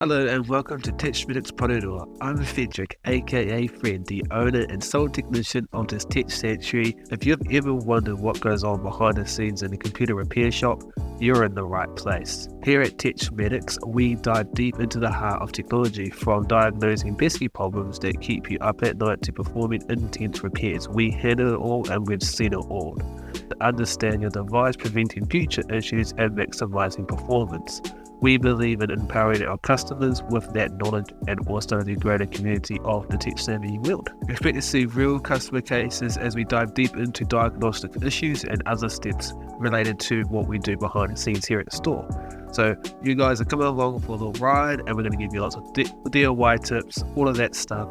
Hello and welcome to Techmedicz Porirua. I'm Fredrick, aka Fred, the owner and sole technician of this tech sanctuary. If you've ever wondered what goes on behind the scenes in a computer repair shop, you're in the right place. Here at Techmedicz, we dive deep into the heart of technology, from diagnosing pesky problems that keep you up at night to performing intense repairs. We handle it all and we've seen it all. To understand your device, preventing future issues and maximizing performance. We believe in empowering our customers with that knowledge and also the greater community of the tech-savvy world. Expect to see real customer cases as we dive deep into diagnostic issues and other steps related to what we do behind the scenes here at the store. So you guys are coming along for the ride, and we're going to give you lots of DIY tips, all of that stuff.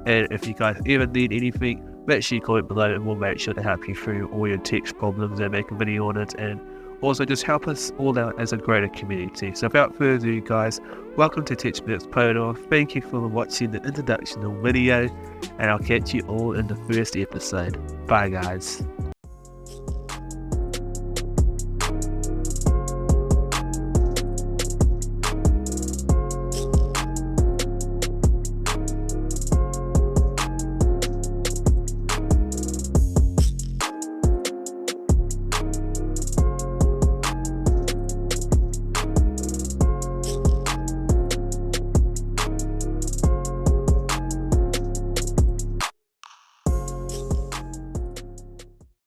And if you guys ever need anything, make sure you comment below and we'll make sure to help you through all your tech problems and make a video on it, and also just help us all out as a greater community. So without further ado, guys, welcome to Techmedicz Porirua. Thank you for watching the introductional video, and I'll catch you all in the first episode. Bye guys.